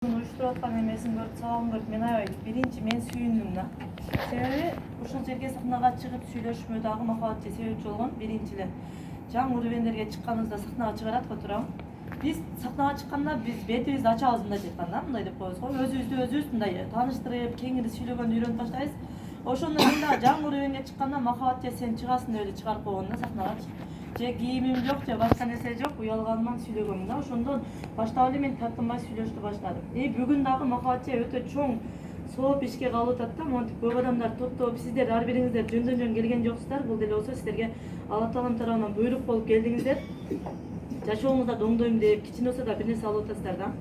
Uyuşturup aткан эмесин көрүп, сабагын көрүп, мен аябай биринчи мен сүйүндүм да. Себеби ушул жерге сахнага чыгып сүйлөшмө дагы махабатчы себепчи болгон биринчи эле. Жаңы көрермендерге чыкканыбызда сахнага чыгарат го турам. Биз сахнага чыкканда биз бетибизди ачабыз мындай деп айтканда, мындай деп коебуз го. Өзүбүздү өзүбүз мындай тааныштырып, кеңири сүйлөгөндү үйрөнүп баштайбыз. Ошондо мен дагы жаңы көрерменге чыкканда махабатчы сен чыгасың деп эле чыгарып койгон да сахнага. Же кийимим жок, же башка нерсе жок, уялганыман сүйлөгөнмүн да. Ошондон баштап эле мен тартынбай сүйлөштү баштадым. Бүгүн дагы махабатчы өтө чоң сооп ишке калып атат да. Монтип көп адамдар топтоп, сиздер ар бириңиздер жөндөн келген жоксуздар. Бул деле болсо сиздерге Алла Таалам тарабынан буйрук болуп келдиңиздер. Жашооңузда оңдойм деп, кичине болсо да бир нерсе алып атасыздар да.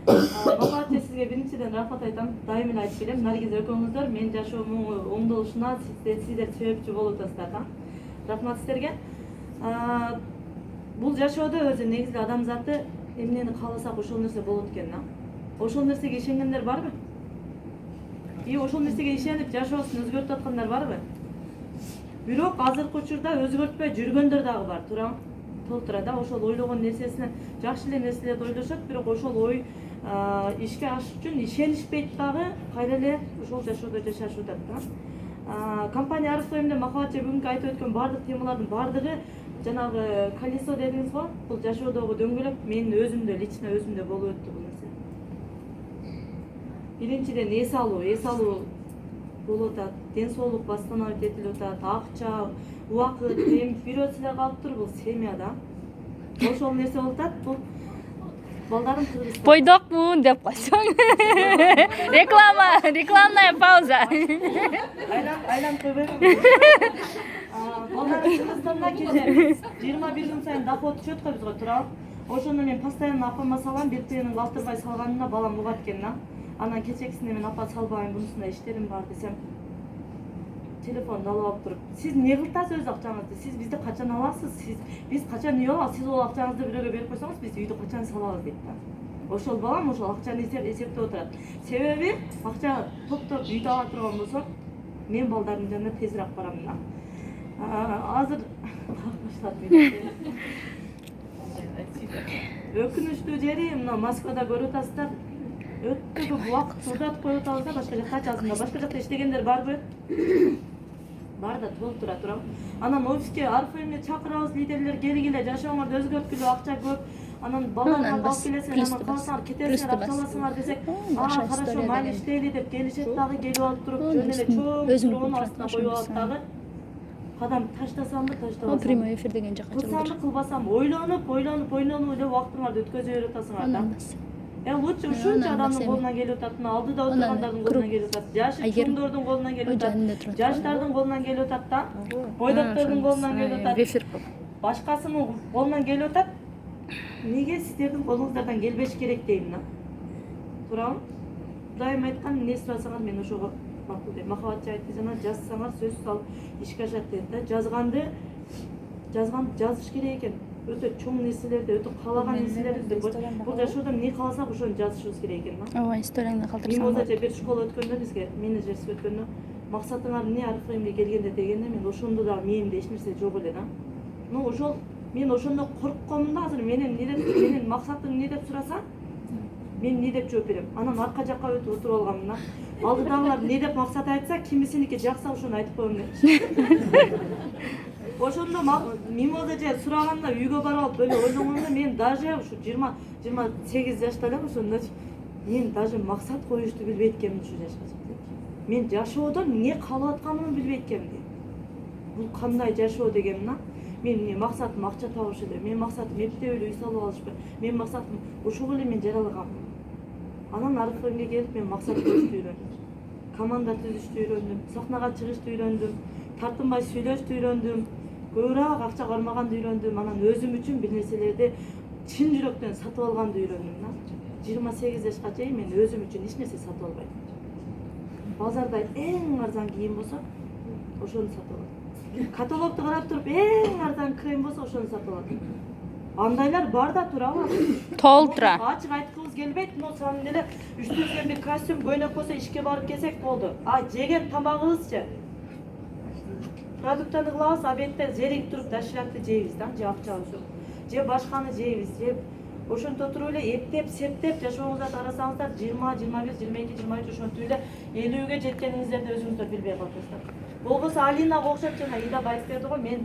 Махабатчы сизге биринчиден рахмат айтам. Дайым эле айтып келем, Наргиз экөөңүздөр менин жашоомдун оңдолушуна сиздер себепчи болуп атасыздар да. Рахмат сиздерге. Бул жашоодо өзү негизи адамзаты эмнени кааласак ошол нерсе болот экен да. Ошол нерсеге ишенгендер барбы? Ошол нерсеге ишенип жашоосун өзгөртүп аткандар барбы? Бирок азыркы учурда өзгөртпөй жүргөндөр дагы бар, толтура да. Ошол ойлогон нерсесине жакшы эле нерселерди ойлошот, бирок ошол ой ишке ашыш үчүн ишенишпейт дагы, кайра эле ошол жашоодо жашашып атат да. Компания Арыф-Фэмде махабатчы бүгүнкү айтып өткөн бардык темалардын бардыгы жанагы колесо дедиңиз го, бул жашоодогу дөңгөлөк менин өзүмдө, лично өзүмдө болуп өттү бул нерсе. Биринчиден эс алуу болуп атат, ден соолук восстановить этилип атат, акча, убакыт, бирөө силе калып тур, бул семья да. Ошол нерсе болуп атат, бул балдарым Кыргызстан. Бойдокмун деп койсоң. Рекламная пауза. Айланып койбойбу? Балдарым Кыргызстанда кече 21 күн сайын доход түшөт го бизге турабы. Ошондо мен постоянно апама салам, биртегинин калтырбай салганына балам угат экен да. Анан кечекисинде мен апа салбайм, бунусунда иштерим бар десем, телефонду алып алып туруп, сиз эмне кылтасыз өз акчаңызды? Сиз бизди качан аласыз? Биз качан үй алабыз? Сиз ол акчаңызды бирөөгө берип койсоңуз, биз үйдү качан салабыз дейт да. Ошол балам ошол акчаны эсептеп отурат. Себеби акча топтоп үйдү ала турган болсом, мен балдарымдын жанына тезирээк барам да. Азыр өкүнүчтүү жери мына Москвада көрүп атасыздар. Өтө көп убакыт уурдатып коюп атабыз да, башка жакка ачасында. Башка жакта иштегендер барбы? Бар да, толтура турам. Анан офиске Арыф-Фэмге чакырабыз, лидерлер келгиле, жашооңорду өзгөрткүлө, акча көп. Анан балдарыңарды алып келесиңер, анан калсаңар кетесиңер, акча аласыңар десек, хорошо, майли иштейли деп келишет дагы, келип алып туруп, жөн эле чоң тургунун астына коюп алат дагы. Кадам таштасамбы, таштабасамбы? Прямой эфир деген жака кылсамбы, кылбасамбы? Ойлонуп эле убактыңарды өткөзө берип атасыңар да. Лучше ушунча адамдын колунан келип атат, алдыда отургандардын колунан келип атат, жашы чоңдордун колунан келип атат, жаштардын колунан келип атат да, бойдоктордун колунан келип атат, башкасынын колунан келип атат. Неге сиздердин колуңуздардан келбеш керек дейм да. Туурабы? Дайым айткан, эмне сурасаңар мен ошого макул дейм. Махабатчы айтты жана жазсаңар сөз салып ишке ашат дейт да. Жазганды жазыш керек экен. Өтө чоң нерселерди, өтө каалаган нерселерди, бул жашоодо эмне кааласак ошону жазышыбыз керек экен да. Ооба, историяңды калтырсаң. Мен бир школа өткөндө бизге менеджерство өткөндө максатыңар эмне Арыф-Фэмге келгенде дегенде мен ошондо дагы мээнимде эч нерсе жок эле да. Ошол мен ошондо коркконмун да, азыр менин максатым эмне деп сураса, мен эмне деп жооп берем. Анан арка жакка өтүп отуруп алганмын да. Алдыдагылар эмне деп максат айтса, кимисиники жакса ошону айтып коем деп. Ошондо мимоза же сураганда үйгө барып алып эле ойлонгондо мен даже ушу 28 жашта элем ошондочу. Мен даже максат коюшту билбейт экенмин ушу жашка. Мен жашоодо эмне каалап атканымды билбейт экенмин. Бул кандай жашоо дегеним да. Мен максатым акча табыш эле. Мен максатым эптебеле үй салып алышпы. Мен максатым ошого эле мен жаралгам. Анан Арыф-Фэмге келип мен максат коюшту үйрөндүм. Команда түзүштү үйрөндүм. Сахнага чыгышты үйрөндүм. Тартынбай сүйлөштү үйрөндүм. Көбүрөөк акча кармаганды үйрөндүм. Анан өзүм үчүн бир нерселерди чын жүрөктөн сатып алганды үйрөндүм да. 28 жашка чейин мен өзүм үчүн эч нерсе сатып албайм. Базарда эң арзан кийим болсо, ошону сатып алам. Каталогду карап туруп эң арзан крем болсо, ошону сатып алам. Андайлар бар да турабы? Толтура. Ачык айткыбыз келбейт, самым деле үстүбүзгө бир костюм көйнөк болсо ишке барып келсек болду. Жеген тамагыбызчы? Продуктаны кылабыз, обедте жерип туруп доширакты жейбиз да, же акчабыз жок. Же башканы жейбиз, же Ошентип туруп эле эптеп, септеп жашооңузду арасаңыздар 20, 21, 22, 23 ошентип эле 50ге жеткениңиздерди өзүңүздөр билбей каласыздар. Болбосо Алинага окшоп жана Ида байып берди го, мен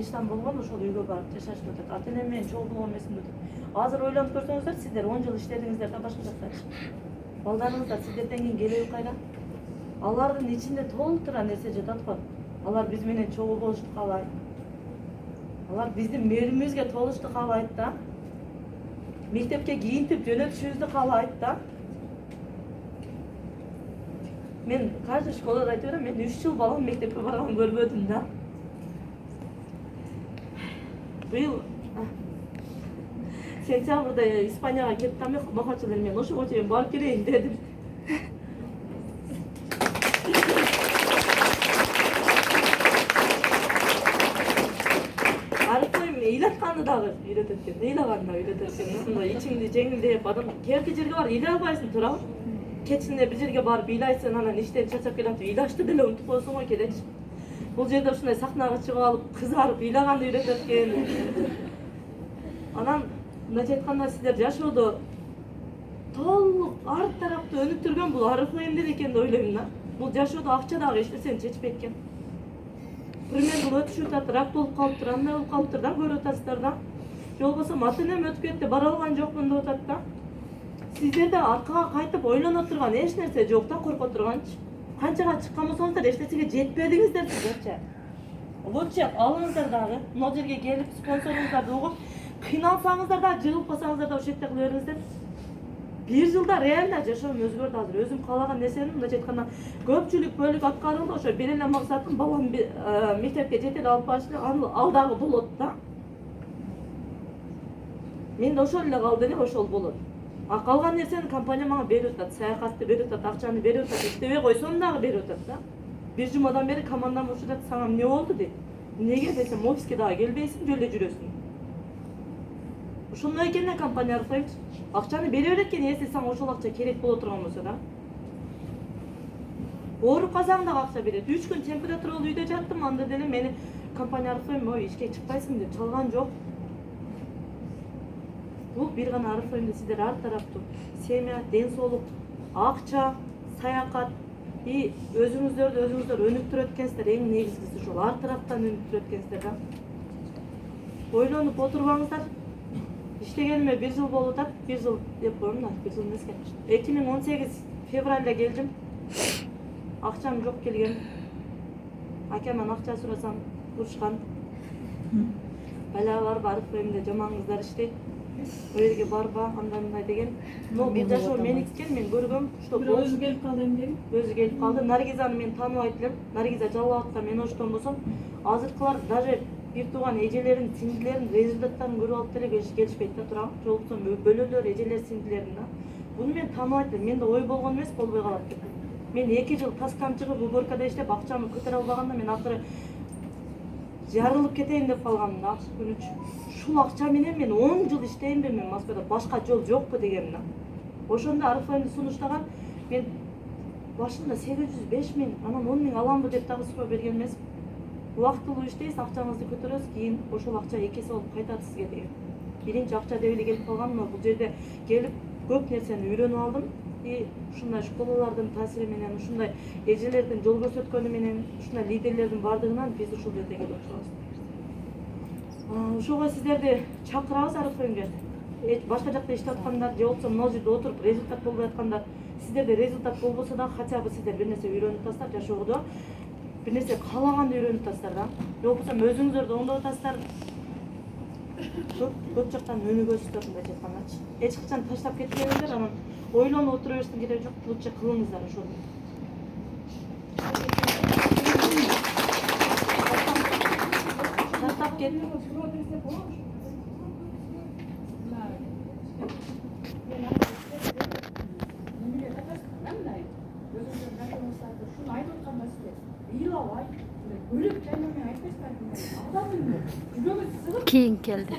штам болгон ошол үйгө барып жашашып атат. Ата-энем менен чогуу болгон эмесин атат. Азыр ойлонуп көрсөңүздөр, сиздер 10 жыл иштедиңиздер да башка жактачы. Балдарыңыздар сиздерден кийин келеби кайда? Алардын ичинде толтура нерсе жатат го. Алар биз менен чогуу болушту каалайт. Алар биздин мээрибизге толушту каалайт да. Мектепке кийинтип жөнөтүшүбүздү каалайт да. Мен каждый школада айтып берем, мен 3 жыл балам мектепке барганын көрбөдүм да. Быйыл сентябрда Испанияга кетип тамак макачыл эле мен ошого чейин барып келейин дедим. Арыктайм, ыйлатканды дагы үйрөтөт экен, ыйлаганды да үйрөтөт экен. Ошондой ичиңди жеңилдеп, адам керки жерге барып ыйлай албайсың, туурабы? Кечинде бир жерге барып ыйлайсың, анан иштен чарчап келатып ыйлашты деле унутуп коесуң го кедечи. Бул жерде ушундай сахнага чыгып алып, кызарып ыйлаганды үйрөтөт экен. Анан мындайча айтканда сиздер жашоодо толук ар тарапты өнүктүргөн бул арыфлайымдер экен деп ойлойм да. Бул жашоодо акча дагы эч нерсени чечпейт экен. Примерно өтүшүп атат, рак болуп калыптыр, андай болуп калыптыр да, көрүп атасыздар да. Же болбосо ата-энем өтүп кетти, бара алган жокмун деп атат да. Сиздерде аркага кайтып ойлоно турган эч нерсе жок да, корко турганчы. Канчага чыккан болсоңуздар эч нерсеге жетпедиңиздер сиздерчи. Лучше алыңыздар дагы, могу жерге келип спонсоруңуздарды угуп, кыйналсаңыздар да, жыгылып калсаңыздар да ошол жерде кыла бериңиздер. Бир жылда реально жашоом өзгөрдү азыр. Өзүм каалаган нерсени мындайча айтканда көпчүлүк бөлүк аткарылды. Ошо бир эле максатым балам мектепке жетели алып барыш эле, ал дагы болот да. Менде ошол эле калды эле, ошол болот. А калган нерсени компания мага берип атат, саякатты берип атат, акчаны берип атат, иштебей койсом дагы берип атат да. Бир жумадан бери командам ушул жатат, сага эмне болду дейт. Неге десем, офиске дагы келбейсиң, жөн эле жүрөсүң. Ошондой экен да компания аркылы акчаны бере берет экен, если сага ошол акча керек боло турган болсо да. Ооруп калсаң дагы акча берет. 3 күн температуралуу үйдө жаттым, анда деле мени компания аркылы ой ишке чыкпайсың деп чалган жок. Бул бир гана аркылы сиздер ар тараптуу семья, ден соолук, акча, саякат и өзүңүздөр өнүктүрөт экенсиздер. Эң негизгиси ошол ар тараптан өнүктүрөт экенсиздер да. Ойлонуп отурбаңыздар. İştegeniме 1 жыл болуп атат, 1 жыл деп коем да, 1 жыл эмес экен. 2018 февралда келдим. Акчам жок келген. Акамдан акча сурасам, урушкан. Бала барып коемде жаман кыздар иштейт. О жерге барба, андай деген. Но бул жашоо меники экен, мен көргөм, что өзү келип калды эмне? Өзү келип калды. Наргизаны мен тааныбайт элем. Наргиза жалалатта мен оштон болсом, азыркылар даже бир тууган эжелерин, сиңдилерин результаттарын көрүп алып деле келишпейт да, туурабы? Жолуксам бөлөлөр, эжелер, сиңдилерин да. Буну мен тааныбайт элем. Менде ой болгон эмес, болбой калат деп. Мен 2 жыл тас камчыгып уборкада иштеп, акчамды көтөрө албаганда мен акыры жарылып кетейин деп калгам да, күнүчү. Ушул акча менен мен 10 жыл иштейинби мен Москвада, башка жол жокпу дегем да. Ошондо арыфайымды сунуштаган, мен башында 805 миң, анан 10 миң аламбы деп дагы суроо берген эмес. Убактылуу иштейсиз, акчаңызды көтөрөсүз, кийин ошол акча экеси болуп кайтат сизге деген. Биринчи акча деп эле келип калгам, но бул жерде келип көп нерсени үйрөнүп алдым. И ушундай школалардын таасири менен, ушундай эжелердин жол көрсөткөнү менен, ушундай лидерлердин бардыгынан биз ушул жерде келип отурабыз. Ошого сиздерди чакырабыз арыфайымга. Башка жакта иштеп аткандар, же болбосо могу жерде отуруп результат болбой аткандар, сиздерде результат болбосо да хотя бы сиздер бир нерсе үйрөнүп атасыздар жашоодо. Бир нерсе каалаганды үйрөнүп атасыздар да. Же болбосо өзүңүздөрдү оңдоп атасыздар. Көп жактан өнүгөсүздөр мындай айткандачы. Эч качан таштап кетпеңиздер, анан ойлонуп отура бериштин кереги жок. Лучше кылыңыздар ошону. Таштап кет. Keyin keldi.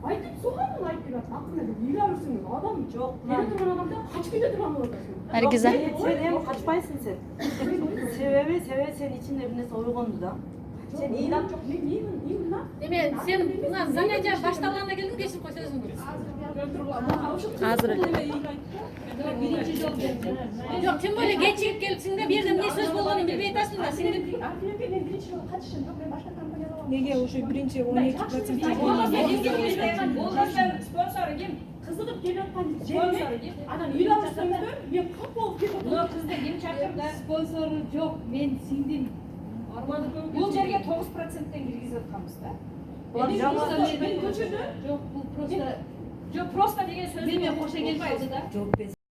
Айтып соғамын айтып жатыр. Ақырында үй алырсың. Адам Жоқ, келе тұрған адамда қашып кете тұрған боласың. Наргиза. Sen hem kaçpaysın sen. Sebebi sen içinde bir nesi uygundu da. Sen iyi lan. Жоқ, мен неймін на? Деме, сен мына занятия башталғанда келдім, кешіріп қойсаңыз. Азыр Жоқ, тем более кешігіп келіпсің де, берден не сөз болғанын білмей айтасың да, сен де Архивке мен бірінші жолы қатысшым жоқ, мен башқа компанияда боламын. Неге уже бірінші 12%? спонсоры кім? Қызығып келіп жатқан жеріне адам үй алырсаңдар, мен қап болып кетіп Мына қызды кім шақырды? Спонсоры жоқ, мен сіңдім. Бұл жерге 9%-тен кіргізіп жатқанбыз да. Ulan canlı Жоқ, бұл просто... Жоқ, просто деген сөзді мен қоша келіп қалды да.